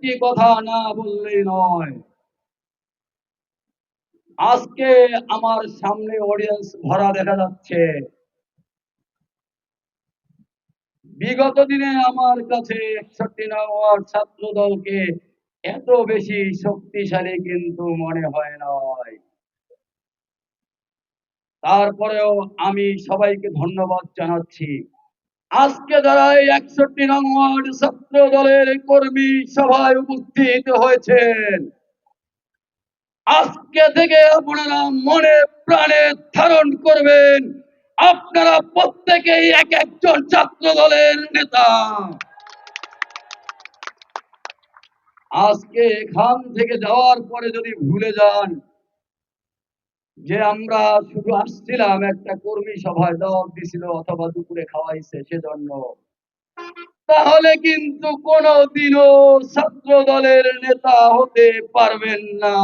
একটি কথা না বললেই নয়। আজকে আমার সামনে অডিয়েন্স ভরা দেখা যাচ্ছে। বিগত দিনে আমার কাছে 61 নং ওয়ার্ড ছাত্র দলকে এত বেশি শক্তিশালী কিন্তু মনে হয় নয়। তারপরেও আমি সবাইকে ধন্যবাদ জানাচ্ছি। আজকে যারা এই 61 নং ওয়ার্ড ছাত্র দলের কর্মী সভায় উপস্থিত হয়েছেন, আজকে থেকে আপনারা মনে প্রাণে ধারণ করবেন আপনারা প্রত্যেকেই এক একজন ছাত্র দলের নেতা। আজকে এখান থেকে যাওয়ার পরে যদি ভুলে যান যে আমরা শুধু আসছিলাম একটা কর্মী সভায় দাওয়াত দিছিল অথবা দুপুরে খাওয়াইছে সেজন্য, তাহলে কিন্তু কোনোদিনও ছাত্র দলের নেতা হতে পারবেন না।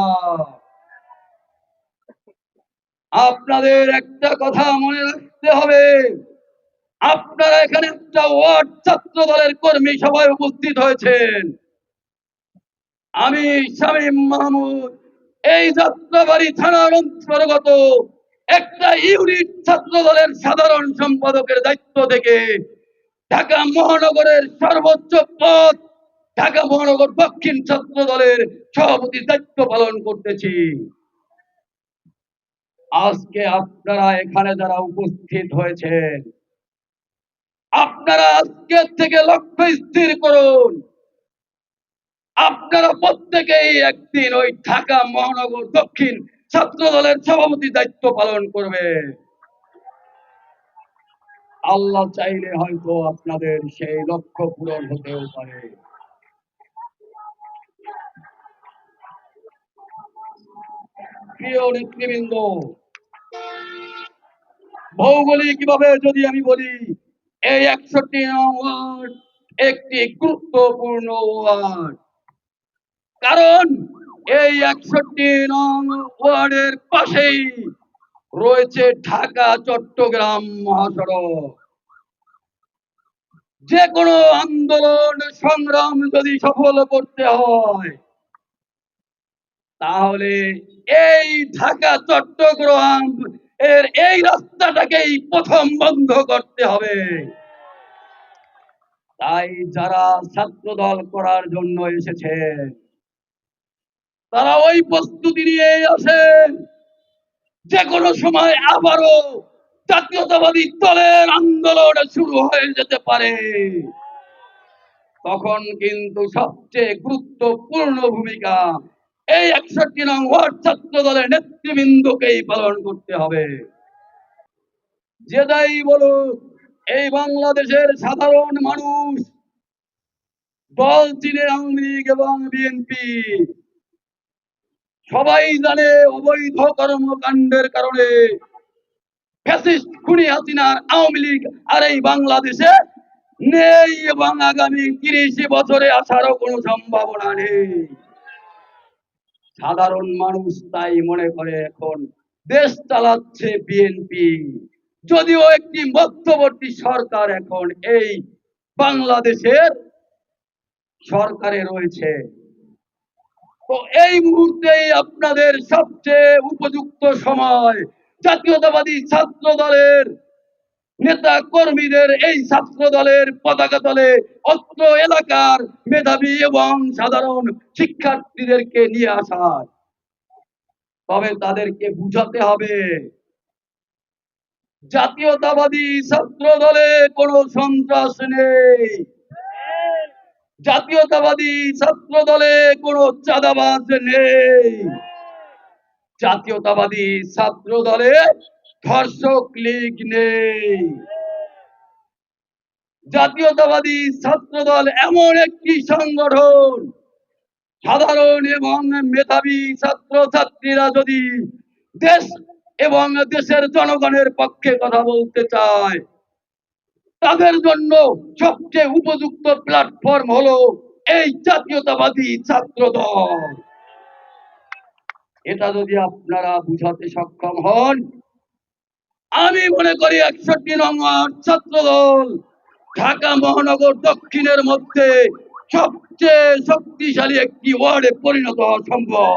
আপনাদের একটা কথা মনে রাখতে হবে, আপনারা এখানে একটা ওয়ার্ড ছাত্র দলের কর্মী সভায় উপস্থিত হয়েছেন। আমি শামীম মাহমুদ এই যাত্রাবাড়ি থানার অন্তর্গত একটা ইউনিট ছাত্র দলের সাধারণ সম্পাদকের দায়িত্ব থেকে ঢাকা মহানগরের সর্বোচ্চ পদ ঢাকা মহানগর দক্ষিণ ছাত্র দলের সভাপতির দায়িত্ব পালন করতেছি। আজকে আপনারা এখানে যারা উপস্থিত হয়েছেন, আপনারা আজকের থেকে লক্ষ্য স্থির করুন, আপনারা প্রত্যেকেই একদিন ওই ঢাকা মহানগর দক্ষিণ ছাত্র দলের সভাপতি দায়িত্ব পালন করবে। আল্লাহ চাইলে হয়তো আপনাদের সেই লক্ষ্য পূরণ হতেও পারে। প্রিয় নেতৃবৃন্দ, ভৌগোলিকভাবে যদি আমি বলি, এই 61 নং ওয়ার্ড একটি গুরুত্বপূর্ণ ওয়ার্ড। কারণ এই 61 নং ওয়ার্ডের পাশেই রয়েছে ঢাকা চট্টগ্রাম মহাসড়ক। যে কোনো আন্দোলন সংগ্রাম যদি সফল করতে হয়, তাহলে এই ঢাকা চট্টগ্রাম এর এই রাস্তাটাকেই প্রথম বন্ধ করতে হবে। তাই যারা ছাত্র দল করার জন্য এসেছেন, তারা ওই প্রস্তুতি নিয়ে আসেন। যে কোনো সময় আবারও জাতীয়তাবাদী দলের আন্দোলন শুরু হয়ে যেতে পারে। তখন কিন্তু সবচেয়ে গুরুত্বপূর্ণ ভূমিকা এই 61 নং ওয়ার্ড ছাত্র দলের নেতৃবৃন্দকেই পালন করতে হবে। যে যাই বলুক, এই বাংলাদেশের সাধারণ মানুষ দল চিনে আওয়ামী লীগ এবং বিএনপি। সবাই জানে অবৈধ কর্মকাণ্ডের কারণে ফ্যাসিস্ট খুনি হাসিনার আওয়ামী লীগ আর এই বাংলাদেশে নেই এবং আগামী 30 বছরে আসারও কোনো সম্ভাবনা নেই। সাধারণ মানুষ তাই মনে করে এখন দেশ চালাচ্ছে বিএনপি, যদিও একটি মধ্যবর্তী সরকার এখন এই বাংলাদেশের সরকারে রয়েছে। তো এই মুহূর্তেই আপনাদের সবচেয়ে উপযুক্ত সময় জাতীয়তাবাদী ছাত্র দলের নেতা কর্মীদের এই ছাত্র দলের পতাকা তলে অত্র এলাকার মেধাবী এবং সাধারণ শিক্ষার্থীদেরকে নিয়ে আসার। তবে তাদেরকে বুঝাতে হবে জাতীয়তাবাদী ছাত্র দলে কোনো সন্ত্রাস নেই, জাতীয়তাবাদী ছাত্র দলে কোনো চাঁদাবাজ নেই, জাতীয়তাবাদী ছাত্র দলে ধর্ষক লীগ নেই। জাতীয়তাবাদী ছাত্র দল এমন একটি সংগঠন, সাধারণ এবং মেধাবী ছাত্র ছাত্রীরা যদি দেশ এবং দেশের জনগণের পক্ষে কথা বলতে চায়, তাদের জন্য সবচেয়ে উপযুক্ত প্ল্যাটফর্ম হলো এই জাতীয়তাবাদী ছাত্র দল। এটা যদি আপনারা বুঝাতে সক্ষম হন, আমি মনে করি 61 নং ওয়ার্ড ছাত্র দল ঢাকা মহানগর দক্ষিণের মধ্যে সবচেয়ে শক্তিশালী একটি ওয়ার্ডে পরিণত হওয়া সম্ভব।